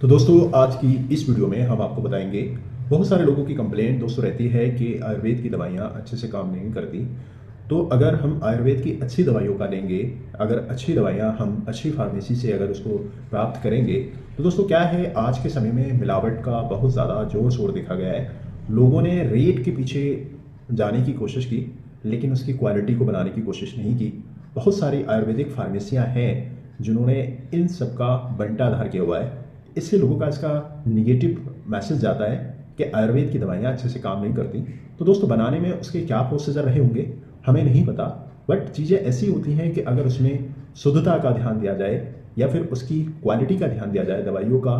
तो दोस्तों आज की इस वीडियो में हम आपको बताएंगे। बहुत सारे लोगों की कंप्लेंट दोस्तों रहती है कि आयुर्वेद की दवाइयाँ अच्छे से काम नहीं करती। तो अगर हम आयुर्वेद की अच्छी दवाइयों का लेंगे, अगर अच्छी दवाइयाँ हम अच्छी फार्मेसी से अगर उसको प्राप्त करेंगे, तो दोस्तों क्या है, आज के समय में मिलावट का बहुत ज़्यादा जोर शोर देखा गया है। लोगों ने रेट के पीछे जाने की कोशिश की, लेकिन उसकी क्वालिटी को बनाने की कोशिश नहीं की। बहुत सारी आयुर्वेदिक फार्मेसियाँ हैं जिन्होंने इन सब का बंटाधार किया हुआ है। इससे लोगों का इसका निगेटिव मैसेज जाता है कि आयुर्वेद की दवाइयाँ अच्छे से काम नहीं करती। तो दोस्तों बनाने में उसके क्या प्रोसीजर रहे होंगे हमें नहीं पता, बट चीज़ें ऐसी होती हैं कि अगर उसमें शुद्धता का ध्यान दिया जाए या फिर उसकी क्वालिटी का ध्यान दिया जाए, दवाइयों का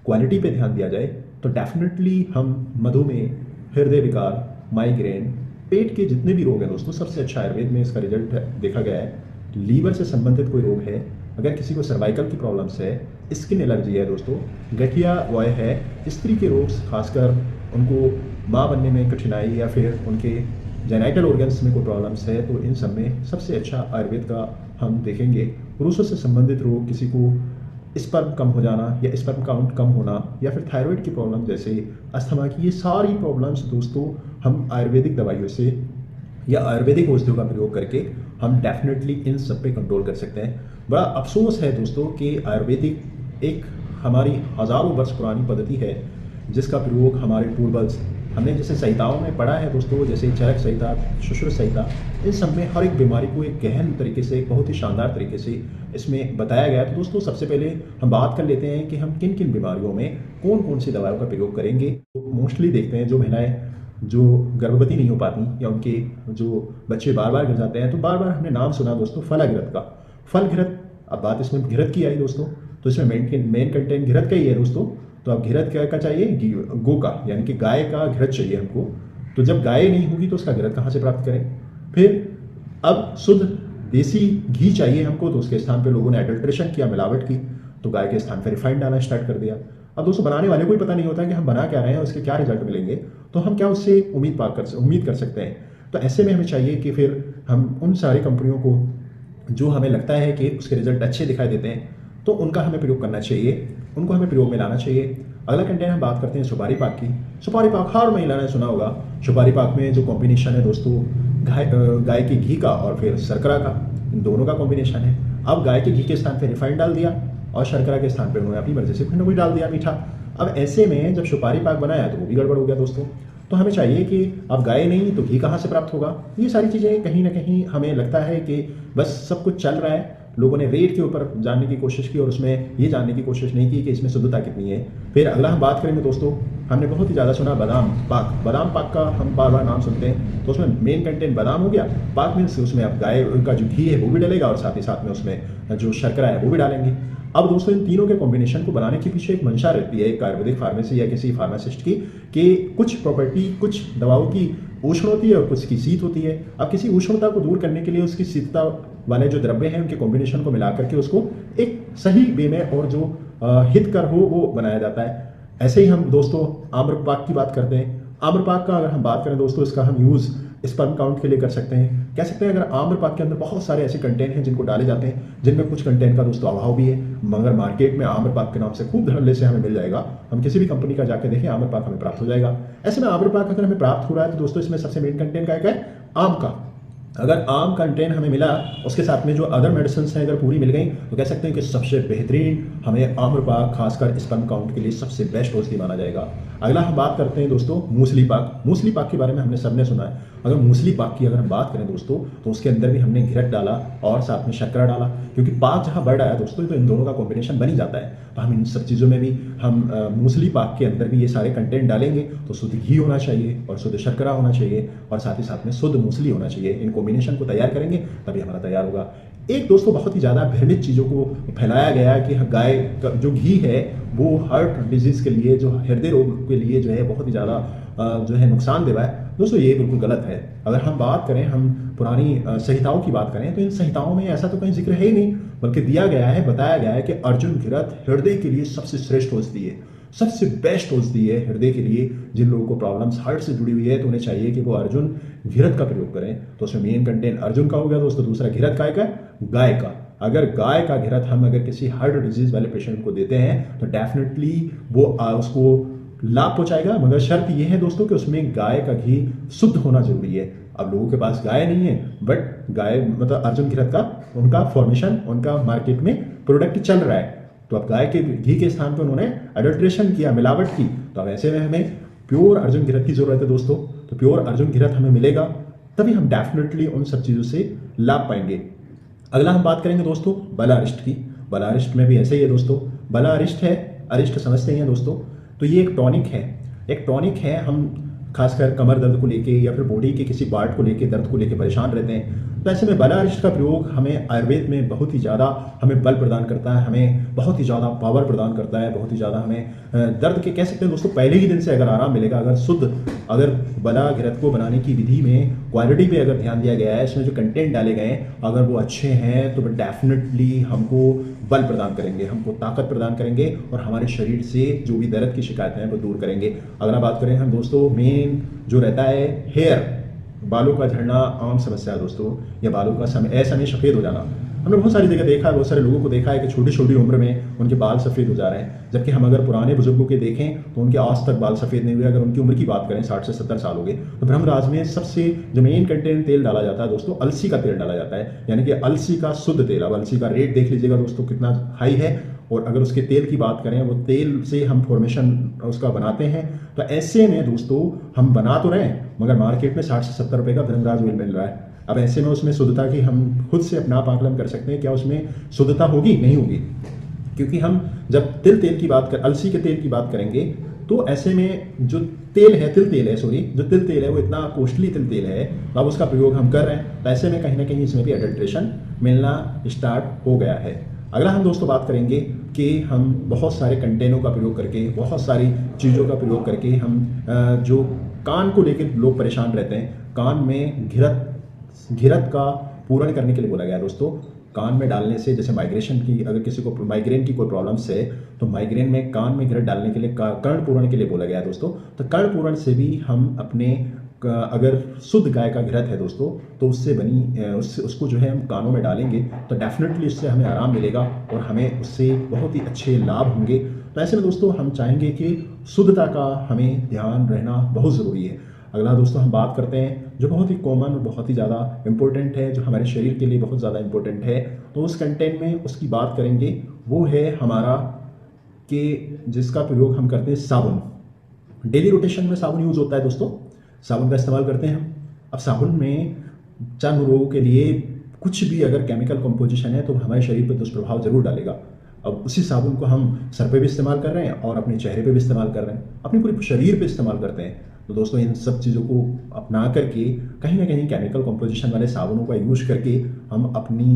क्वालिटी पे ध्यान दिया जाए, तो डेफिनेटली हम मधुमेह, हृदय विकार, माइग्रेन, पेट के जितने भी रोग हैं दोस्तों, सबसे अच्छा आयुर्वेद में इसका रिजल्ट देखा गया है। लीवर से संबंधित कोई रोग है, अगर किसी को सर्वाइकल की प्रॉब्लम्स है, स्किन एलर्जी है दोस्तों, गठिया वॉय है, स्त्री के रोग खासकर उनको माँ बनने में कठिनाई या फिर उनके जेनाइटल ऑर्गन्स में कोई प्रॉब्लम्स है, तो इन सब में सबसे अच्छा आयुर्वेद का हम देखेंगे। पुरुषों से संबंधित रोग, किसी को स्पर्म कम हो जाना या स्पर्म काउंट कम होना या फिर थायराइड की प्रॉब्लम जैसे अस्थमा की, ये सारी प्रॉब्लम्स दोस्तों हम आयुर्वेदिक दवाइयों से या आयुर्वेदिक औषधियों का प्रयोग करके हम डेफिनेटली इन सब पे कंट्रोल कर सकते हैं। बड़ा अफसोस है दोस्तों कि आयुर्वेदिक एक हमारी हज़ारों वर्ष पुरानी पद्धति है जिसका प्रयोग हमारे पूर्वज, हमने जैसे संहिताओं में पढ़ा है दोस्तों, जैसे चरक संहिता, सुश्रुत संहिता, इन सब में हर एक बीमारी को एक गहन तरीके से, एक बहुत ही शानदार तरीके से इसमें बताया गया है। तो दोस्तों सबसे पहले हम बात कर लेते हैं कि हम किन किन बीमारियों में कौन कौन सी दवाओं का प्रयोग करेंगे। तो मोस्टली देखते हैं जो महिलाएं जो गर्भवती नहीं हो पाती या उनके जो बच्चे बार बार गिर जाते हैं, तो बार बार हमने नाम सुना दोस्तों फलाघृत का। फलघृत, अब बात इसमें घृत की आई दोस्तों, तो इसमें मेन कंटेंट घृत का ही है दोस्तों। तो अब घृत क्या का चाहिए, गो का, यानी कि गाय का घृत चाहिए हमको। तो जब गाय नहीं होगी तो उसका घृत कहाँ से प्राप्त करें। फिर अब शुद्ध देसी घी चाहिए हमको, तो उसके स्थान पे लोगों ने एडल्ट्रेशन किया, मिलावट की, तो गाय के स्थान पर रिफाइंड डालना स्टार्ट कर दिया। अब दोस्तों बनाने वाले को ही पता नहीं होता कि हम बना क्या रहे हैं, उसके क्या रिजल्ट मिलेंगे, तो हम क्या उससे उम्मीद कर सकते हैं। तो ऐसे में हमें चाहिए कि फिर हम उन सारी कंपनियों को जो हमें लगता है कि उसके रिजल्ट अच्छे दिखाई देते हैं, तो उनका हमें प्रयोग करना चाहिए, उनको हमें प्रयोग में लाना चाहिए। अगला कंटेंट हम बात करते हैं सुपारी पाक की। सुपारी पाक हर महिला ने सुना होगा। सुपारी पाक में जो कॉम्बिनेशन है दोस्तों, गाय के घी का और फिर शर्करा का, इन दोनों का कॉम्बिनेशन है। अब गाय के घी के स्थान पर रिफाइंड डाल दिया और शर्करा के स्थान पर उन्होंने अपनी मर्जी से खंड भी डाल दिया मीठा। अब ऐसे में जब सुपारी पाक बनाया तो वो भी गड़बड़ हो गया दोस्तों। तो हमें चाहिए कि अब गाय नहीं तो घी कहाँ से प्राप्त होगा। ये सारी चीज़ें कहीं ना कहीं हमें लगता है कि बस सब कुछ चल रहा है, लोगों ने रेट के ऊपर जानने की कोशिश की और उसमें ये जानने की कोशिश नहीं की कि इसमें शुद्धता कितनी है। फिर अगला हम बात करेंगे दोस्तों, हमने बहुत ही ज़्यादा सुना बादाम पाक। बादाम पाक का हम बार बार नाम सुनते हैं, तो उसमें मेन कंटेंट बादाम हो गया, पाक मीन्स उसमें अब गाय का जो घी है वो भी डलेगा और साथ ही साथ में उसमें जो शर्करा है वो भी डालेंगे। अब दोस्तों इन तीनों के कॉम्बिनेशन को बनाने के पीछे एक मंशा रहती है एक आयुर्वेदिक फार्मेसी या किसी फार्मासिस्ट की, कि कुछ प्रॉपर्टी, कुछ दवाओं की उष्ण होती है और कुछ की शीत होती है। अब किसी उष्णता को दूर करने के लिए उसकी शीतता वाले जो द्रव्य हैं उनके कॉम्बिनेशन को मिला करके उसको एक सही वे में और जो हितकर हो वो बनाया जाता है। ऐसे ही हम दोस्तों आम्रपाक की बात करते हैं। आम्रपाक का अगर हम बात करें दोस्तों, इसका हम यूज़ स्पर्म काउंट के लिए कर सकते हैं। कह सकते हैं अगर आम्रपाक के अंदर बहुत सारे ऐसे कंटेंट हैं जिनको डाले जाते हैं, जिनमें कुछ कंटेंट का दोस्तों अभाव भी है, मगर मार्केट में आम्रपाक के नाम से खूब धड़ल्ले से हमें मिल जाएगा। हम किसी भी कंपनी का जाकर देखें, आम्रपाक हमें प्राप्त हो जाएगा। ऐसे में आम्रपाक अगर हमें प्राप्त हो रहा है तो दोस्तों इसमें सबसे मेन कंटेंट क्या है, आम का। अगर आम कंटेंट हमें मिला, उसके साथ में जो अदर मेडिसिन हैं अगर पूरी मिल गई, तो कह सकते हैं कि सबसे बेहतरीन हमें आम्रपाक खासकर स्पर्म काउंट के लिए सबसे बेस्ट औषधि माना जाएगा। अगला हम बात करते हैं दोस्तों मूसली पाक। मूसली पाक के बारे में हमने सबने सुना है। अगर मूसली पाक की अगर हम बात करें दोस्तों, तो उसके अंदर भी हमने घृत डाला और साथ में शर्करा डाला, क्योंकि पाक जहाँ बढ़ रहा है दोस्तों तो इन दोनों का कॉम्बिनेशन बन ही जाता है। तो हम इन सब चीज़ों में भी हम मूसली पाक के अंदर भी ये सारे कंटेंट डालेंगे, तो शुद्ध घी होना चाहिए और शुद्ध शर्करा होना चाहिए और साथ ही साथ में शुद्ध मूसली होना चाहिए। इन कॉम्बिनेशन को तैयार करेंगे तभी हमारा तैयार होगा। एक दोस्तों बहुत ही ज़्यादा भ्रमित चीज़ों को फैलाया गया है कि गाय का जो घी है वो हार्ट डिजीज़ के लिए, जो हृदय रोग के लिए जो है बहुत ही ज़्यादा जो है नुकसानदेह है। दोस्तों ये बिल्कुल गलत है। अगर हम बात करें, हम पुरानी संहिताओं की बात करें, तो इन संहिताओं में ऐसा तो कहीं जिक्र है ही नहीं, बल्कि दिया गया है, बताया गया है कि अर्जुन घृत हृदय के लिए सबसे श्रेष्ठ औषधि है, सबसे बेस्ट औषधि है हृदय के लिए। जिन लोगों को प्रॉब्लम्स हार्ट से जुड़ी हुई है तो उन्हें चाहिए कि वो अर्जुन घृत का प्रयोग करें। तो उसमें मेन कंटेंट अर्जुन का हो गया दोस्तों, दूसरा घृत काय का, गाय का। अगर गाय का घिरत हम अगर किसी हार्ट डिजीज वाले पेशेंट को देते हैं तो डेफिनेटली वो उसको लाभ पहुंचाएगा, मगर शर्त यह है दोस्तों कि उसमें गाय का घी शुद्ध होना जरूरी है। अब लोगों के पास गाय नहीं है, बट गाय मतलब अर्जुन घिरत का उनका फॉर्मेशन, उनका मार्केट में प्रोडक्ट चल रहा है, तो अब गाय के घी के स्थान पर उन्होंने एडल्ट्रेशन किया, मिलावट की, तो अब ऐसे में हमें प्योर अर्जुन घिरत की जरूरत है दोस्तों। तो प्योर अर्जुन घिरत हमें मिलेगा तभी हम डेफिनेटली उन सब चीज़ों से लाभ पाएंगे। अगला हम बात करेंगे दोस्तों बला अरिष्ट की। बला अरिष्ट में भी ऐसे ही है दोस्तों, बला अरिष्ट है, अरिष्ट समझते हैं दोस्तों, तो ये एक टॉनिक है। एक टॉनिक है, हम खासकर कमर दर्द को लेके या फिर बॉडी के किसी पार्ट को लेके, दर्द को लेके परेशान रहते हैं, तो ऐसे में बला अरिष्ट का प्रयोग हमें आयुर्वेद में बहुत ही ज़्यादा हमें बल प्रदान करता है, हमें बहुत ही ज़्यादा पावर प्रदान करता है, बहुत ही ज़्यादा हमें दर्द के कह सकते हैं दोस्तों पहले ही दिन से अगर आराम मिलेगा। अगर शुद्ध अगर बला घिरत को बनाने की विधि में क्वालिटी पे अगर ध्यान दिया गया है, इसमें जो कंटेंट डाले गए हैं अगर वो अच्छे हैं तो डेफिनेटली हमको बल प्रदान करेंगे, हमको ताकत प्रदान करेंगे और हमारे शरीर से जो भी दर्द की शिकायतें हैं वो दूर करेंगे। अगर बात करें हम दोस्तों मेन जो रहता है हेयर, बालों का झड़ना आम समस्या है दोस्तों, या बालों का समय असमय सफ़ेद हो जाना, हमने बहुत सारी जगह देखा है, बहुत सारे लोगों को देखा है कि छोटी छोटी उम्र में उनके बाल सफ़ेद हो जा रहे हैं, जबकि हम अगर पुराने बुजुर्गों के देखें तो उनके आज तक बाल सफ़ेद नहीं हुए। अगर उनकी उम्र की बात करें 60 से 70 साल हो गए, तो ब्रह्मराज में सबसे जो मेन कंटेंट तेल डाला जाता है दोस्तों, अलसी का तेल डाला जाता है, यानी कि अलसी का शुद्ध तेल। अब अलसी का रेट देख लीजिएगा दोस्तों कितना हाई है, और अगर उसके तेल की बात करें, वो तेल से हम फॉर्मेशन उसका बनाते हैं, तो ऐसे में दोस्तों हम बना तो रहे हैं मगर मार्केट में 60 से 70 रुपये का ब्रह्मराज ऑयल मिल रहा है। अब ऐसे में उसमें शुद्धता की हम खुद से अपना आकलन कर सकते हैं, क्या उसमें शुद्धता होगी, नहीं होगी, क्योंकि हम जब तेल की बात कर अलसी के तेल की बात करेंगे तो ऐसे में जो तेल है, जो तिल तेल है वो इतना कॉस्टली तेल है, अब उसका प्रयोग हम कर रहे हैं, तो ऐसे में कहीं ना कहीं इसमें भी एडल्ट्रेशन मिलना स्टार्ट हो गया है। अगला हम दोस्तों बात करेंगे कि हम बहुत सारे कंटेनों का प्रयोग करके, बहुत सारी चीज़ों का प्रयोग करके हम जो कान को लेकर लोग परेशान रहते हैं, कान में घिरत का पूर्ण करने के लिए बोला गया है दोस्तों। कान में डालने से, जैसे माइग्रेशन की, अगर किसी को माइग्रेन की कोई प्रॉब्लम्स है तो माइग्रेन में कान में घिरत डालने के लिए कर्ण पूरण के लिए बोला गया है दोस्तों। तो कर्ण पूरण से भी हम अपने अगर शुद्ध गाय का घिरत है दोस्तों तो उससे बनी उसको जो है हम कानों में डालेंगे तो डेफिनेटली इससे हमें आराम मिलेगा और हमें उससे बहुत ही अच्छे लाभ होंगे। तो ऐसे में दोस्तों हम चाहेंगे कि शुद्धता का हमें ध्यान रहना बहुत ज़रूरी है। अगला दोस्तों हम बात करते हैं जो बहुत ही कॉमन और बहुत ही ज़्यादा इंपॉर्टेंट है, जो हमारे शरीर के लिए बहुत ज़्यादा इंपॉर्टेंट है, तो उस कंटेंट में उसकी बात करेंगे, वो है हमारा कि जिसका प्रयोग हम करते हैं साबुन। डेली रोटेशन में साबुन यूज़ होता है दोस्तों, साबुन का इस्तेमाल करते हैं हम। अब साबुन में चर्म रोगों के लिए कुछ भी अगर केमिकल कंपोजिशन है तो हमारे शरीर पर दुष्प्रभाव जरूर डालेगा। अब उसी साबुन को हम सर पे भी इस्तेमाल कर रहे हैं और अपने चेहरे पे भी इस्तेमाल कर रहे हैं, अपने पूरे शरीर पे इस्तेमाल करते हैं। तो दोस्तों इन सब चीज़ों को अपना करके कहीं ना कहीं केमिकल कंपोजिशन वाले साबुनों का यूज करके हम अपनी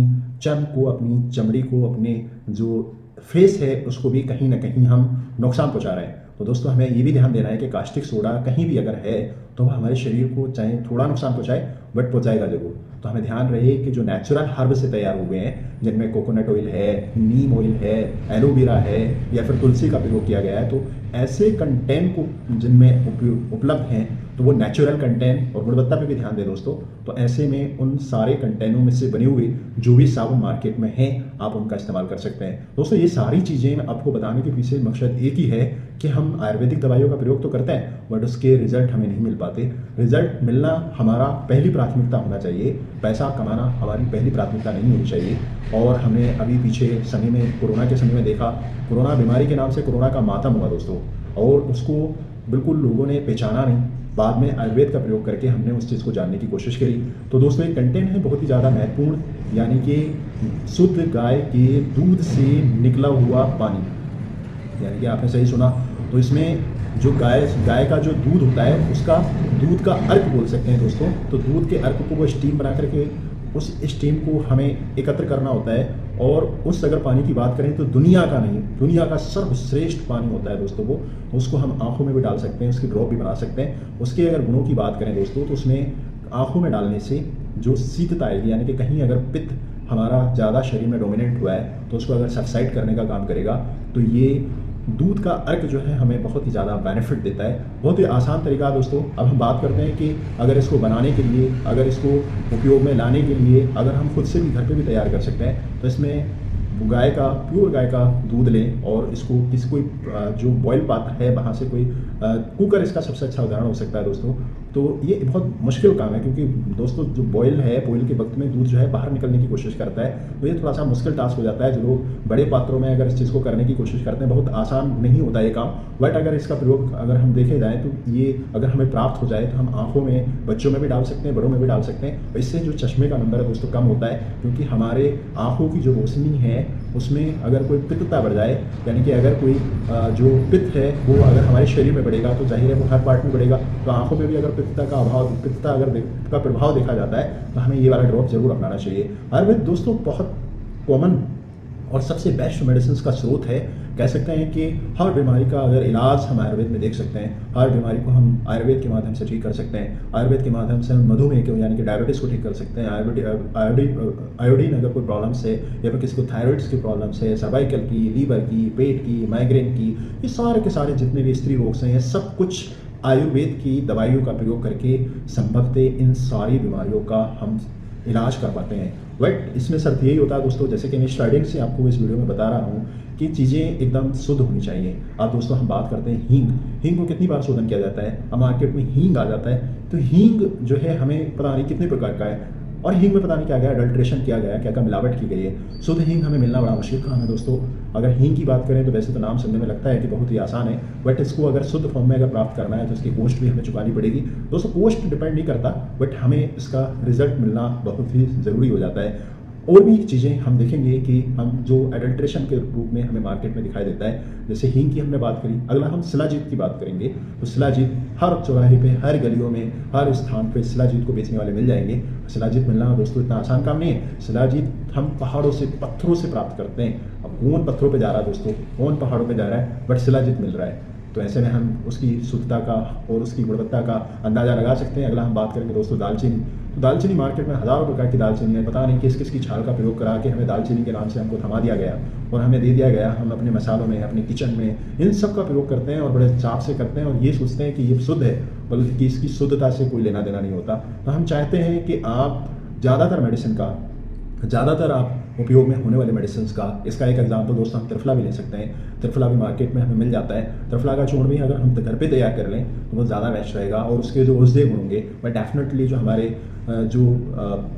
चर्म को, अपनी चमड़ी को, अपने जो फेस है उसको भी कहीं ना कहीं हम नुकसान पहुंचा रहे हैं। तो दोस्तों हमें ये भी ध्यान देना है कि कास्टिक सोडा कहीं भी अगर है तो वह हमारे शरीर को चाहे थोड़ा नुकसान पहुंचाए बट पहुंचाएगा जरूर। तो हमें ध्यान रहे कि जो नेचुरल हर्ब से तैयार हुए हैं, जिनमें कोकोनट ऑयल है, नीम ऑयल है, एलोवेरा है या फिर तुलसी का प्रयोग किया गया है, तो ऐसे कंटेंट को जिनमें उपलब्ध हैं तो वो नेचुरल कंटेंट और गुणवत्ता पे भी ध्यान दें दोस्तों। तो ऐसे में उन सारे कंटेनों में से बने हुए जो भी साबुन मार्केट में हैं आप उनका इस्तेमाल कर सकते हैं। दोस्तों ये सारी चीज़ें आपको बताने के पीछे मकसद एक ही है कि हम आयुर्वेदिक दवाइयों का प्रयोग तो करते हैं बट उसके रिजल्ट हमें नहीं मिल पाते। रिजल्ट मिलना हमारा पहली प्राथमिकता होना चाहिए, पैसा कमाना हमारी पहली प्राथमिकता नहीं होनी चाहिए। और हमने अभी पीछे समय में कोरोना के समय में देखा, कोरोना बीमारी के नाम से कोरोना का मातम हुआ दोस्तों, और उसको बिल्कुल लोगों ने पहचाना नहीं। बाद में आयुर्वेद का प्रयोग करके हमने उस चीज़ को जानने की कोशिश करी। तो दोस्तों एक कंटेंट है बहुत ही ज़्यादा महत्वपूर्ण, यानी कि शुद्ध गाय के दूध से निकला हुआ पानी, यानी कि आपने सही सुना। तो इसमें जो गाय का जो दूध होता है उसका दूध का अर्क बोल सकते हैं दोस्तों। तो दूध के अर्क को वो स्टीम बना करके उस स्टीम को हमें एकत्र करना होता है, और उस अगर पानी की बात करें तो दुनिया का नहीं, दुनिया का सर्वश्रेष्ठ पानी होता है दोस्तों वो। उसको हम आंखों में भी डाल सकते हैं, उसकी ड्रॉप भी बना सकते हैं। उसके अगर गुणों की बात करें दोस्तों तो उसमें आंखों में डालने से जो शीतता आएगी, यानी कि कहीं अगर पित्त हमारा ज़्यादा शरीर में डोमिनेंट हुआ है तो उसको अगर सबसाइड करने का काम करेगा। तो ये दूध का अर्क जो है हमें बहुत ही ज़्यादा बेनिफिट देता है। बहुत ही आसान तरीका है दोस्तों। अब हम बात करते हैं कि अगर इसको बनाने के लिए, अगर इसको उपयोग में लाने के लिए अगर हम खुद से भी घर पे भी तैयार कर सकते हैं, तो इसमें गाय का, प्योर गाय का दूध लें और इसको किसी कोई जो बॉयल पात्र है वहाँ से कोई कुकर इसका सबसे अच्छा उदाहरण हो सकता है दोस्तों। तो ये बहुत मुश्किल काम है, क्योंकि दोस्तों जो बॉयल के वक्त में दूध जो है बाहर निकलने की कोशिश करता है, तो ये थोड़ा सा मुश्किल टास्क हो जाता है। जो लोग बड़े पात्रों में अगर इस चीज़ को करने की कोशिश करते हैं, बहुत आसान नहीं होता ये काम। बट अगर इसका प्रयोग अगर हम देखे जाए तो ये अगर हमें प्राप्त हो जाए तो हम आँखों में, बच्चों में भी डाल सकते हैं, बड़ों में भी डाल सकते हैं। इससे जो चश्मे का नंबर है दोस्तों कम होता है, क्योंकि हमारे आँखों की जो रोशनी है उसमें अगर कोई पित्तता बढ़ जाए, यानी कि अगर कोई जो पित्त है वो अगर हमारे शरीर में बढ़ेगा तो जाहिर है वो हर पार्ट में बढ़ेगा। तो आँखों में भी अगर पित्तता अगर का प्रभाव देखा जाता है तो हमें ये वाला ड्रॉप जरूर अपनाना चाहिए। आयुर्वेद दोस्तों बहुत कॉमन और सबसे बेस्ट मेडिसिन का स्रोत है। कह सकते हैं कि हर बीमारी का अगर इलाज हम आयुर्वेद में देख सकते हैं, हर बीमारी को हम आयुर्वेद के माध्यम से ठीक कर सकते हैं। आयुर्वेद के माध्यम से हम मधुमेह को, यानी कि डायबिटीज़ को ठीक कर सकते हैं। आयोडीन अगर कोई प्रॉब्लम्स है, या फिर किसी को थायराइड्स की प्रॉब्लम्स है, सर्वाइकल की, लीवर की, पेट की, माइग्रेन की, ये सारे के सारे जितने भी स्त्री रोग हैं, सब कुछ आयुर्वेद की दवाइयों का प्रयोग करके संभवतः इन सारी बीमारियों का हम इलाज कर पाते हैं। बट इसमें शर्त यही होता है दोस्तों, जैसे कि मैं स्टार्टिंग से आपको इस वीडियो में बता रहा हूँ कि चीज़ें एकदम शुद्ध होनी चाहिए। अब दोस्तों हम बात करते हैं हींग को कितनी बार शोधन किया जाता है। अब मार्केट में हींग आ जाता है, तो हींग जो है हमें पता नहीं कितने प्रकार का है, और हींग में पता नहीं क्या गया, अडल्ट्रेशन किया गया, क्या क्या मिलावट की गई है। शुद्ध हींग हमें मिलना बड़ा मुश्किल काम है दोस्तों। अगर हींग की बात करें तो वैसे तो नाम सुनने में लगता है कि बहुत ही आसान है, बट इसको अगर शुद्ध फॉर्म में अगर प्राप्त करना है तो इसकी कॉस्ट भी हमें चुकानी पड़ेगी दोस्तों। कॉस्ट डिपेंड नहीं करता, बट हमें इसका रिजल्ट मिलना बहुत ही ज़रूरी हो जाता है। और भी चीज़ें हम देखेंगे कि हम जो एडल्ट्रेशन के रूप में हमें मार्केट में दिखाई देता है, जैसे हींग की हमने बात करी, अगला हम शिलाजीत की बात करेंगे। तो शिलाजीत हर चौराहे पे, हर गलियों में, हर स्थान पे शिलाजीत को बेचने वाले मिल जाएंगे। शिलाजीत मिलना दोस्तों इतना आसान काम नहीं है। शिलाजीत हम पहाड़ों से, पत्थरों से प्राप्त करते हैं। अब कौन पत्थरों पर जा रहा है दोस्तों, कौन पहाड़ों पर जा रहा है, बट शिलाजीत मिल रहा है। तो ऐसे में हम उसकी शुद्धता का और उसकी गुणवत्ता का अंदाज़ा लगा सकते हैं। अगला हम बात करेंगे दोस्तों दालचीनी। तो दालचीनी मार्केट में हज़ारों प्रकार की दालचीनी है, पता नहीं किस किस की छाल का प्रयोग करा के हमें दालचीनी के नाम से हमको थमा दिया गया और हमें दे दिया गया। हम अपने मसालों में, अपने किचन में इन सब का प्रयोग करते हैं और बड़े चाव से करते हैं और ये सोचते हैं कि ये शुद्ध है, बल्कि इसकी शुद्धता से कोई लेना देना नहीं होता। तो हम चाहते हैं कि आप ज़्यादातर आप उपयोग में होने वाले मेडिसिन का, इसका एक एग्जाम्पल दोस्तों हम त्रिफला भी ले सकते हैं। त्रिफला भी मार्केट में हमें मिल जाता है। त्रिफला का चूर्ण भी अगर हम घर पे तैयार कर लें तो वो ज़्यादा बेस्ट रहेगा और उसके जो औषधीय गुण होंगे वह डेफिनेटली जो हमारे जो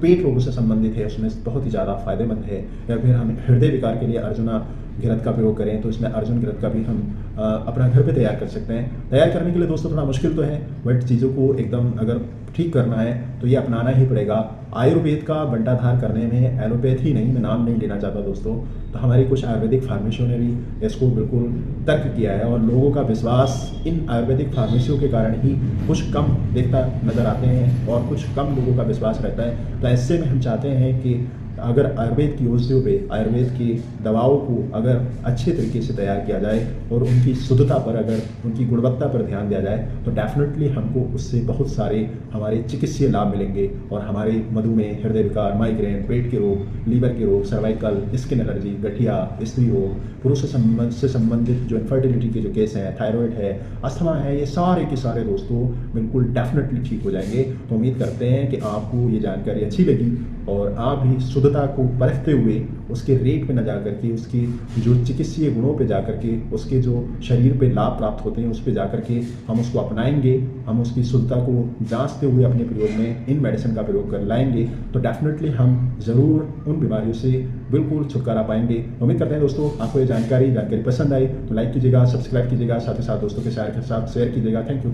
पेट रोगों से संबंधित है उसमें बहुत ही ज़्यादा फायदेमंद है। या फिर हम हृदय विकार के लिए अर्जुना घृत का प्रयोग करें तो इसमें अर्जुन घृत का भी हम अपना घर पे तैयार कर सकते हैं। तैयार करने के लिए दोस्तों थोड़ा मुश्किल तो है, बट चीज़ों को एकदम अगर ठीक करना है तो ये अपनाना ही पड़ेगा। आयुर्वेद का बंटाधार करने में एलोपैथी नहीं, मैं नाम नहीं लेना चाहता दोस्तों, तो हमारी कुछ आयुर्वेदिक फार्मेसियों ने भी इसको बिल्कुल तर्क किया है और लोगों का विश्वास इन आयुर्वेदिक फार्मेसियों के कारण ही कुछ कम देखता नज़र आते हैं और कुछ कम लोगों का विश्वास रहता है। तो ऐसे में हम चाहते हैं कि अगर आयुर्वेद की औषधियों पे, आयुर्वेद की दवाओं को अगर अच्छे तरीके से तैयार किया जाए और उनकी शुद्धता पर, अगर उनकी गुणवत्ता पर ध्यान दिया जाए तो डेफिनेटली हमको उससे बहुत सारे हमारे चिकित्सीय लाभ मिलेंगे और हमारे मधुमेह, हृदय विकार, माइग्रेन, पेट के रोग, लीवर के रोग, सर्वाइकल, स्किन एलर्जी, गठिया, स्त्री रोग, पुरुष से संबंधित जो इनफर्टिलिटी के जो केस हैं, थायराइड है, अस्थमा है, ये सारे के सारे दोस्तों बिल्कुल डेफिनेटली ठीक हो जाएंगे। तो उम्मीद करते हैं कि आपको ये जानकारी अच्छी लगी और आप भी शुद्धता को परखते हुए उसके रेट पे न जा करके, उसकी जो चिकित्सीय गुणों पे जा करके, उसके जो शरीर पे लाभ प्राप्त होते हैं उस पे जा करके हम उसको अपनाएंगे, हम उसकी शुद्धता को जांचते हुए अपने प्रयोग में इन मेडिसिन का प्रयोग कर लाएंगे तो डेफिनेटली हम ज़रूर उन बीमारियों से बिल्कुल छुटकारा पाएंगे। उम्मीद करते हैं दोस्तों आपको ये जानकारी पसंद आई तो लाइक कीजिएगा, सब्सक्राइब कीजिएगा, साथ ही साथ दोस्तों के साथ शेयर कीजिएगा। Thank you.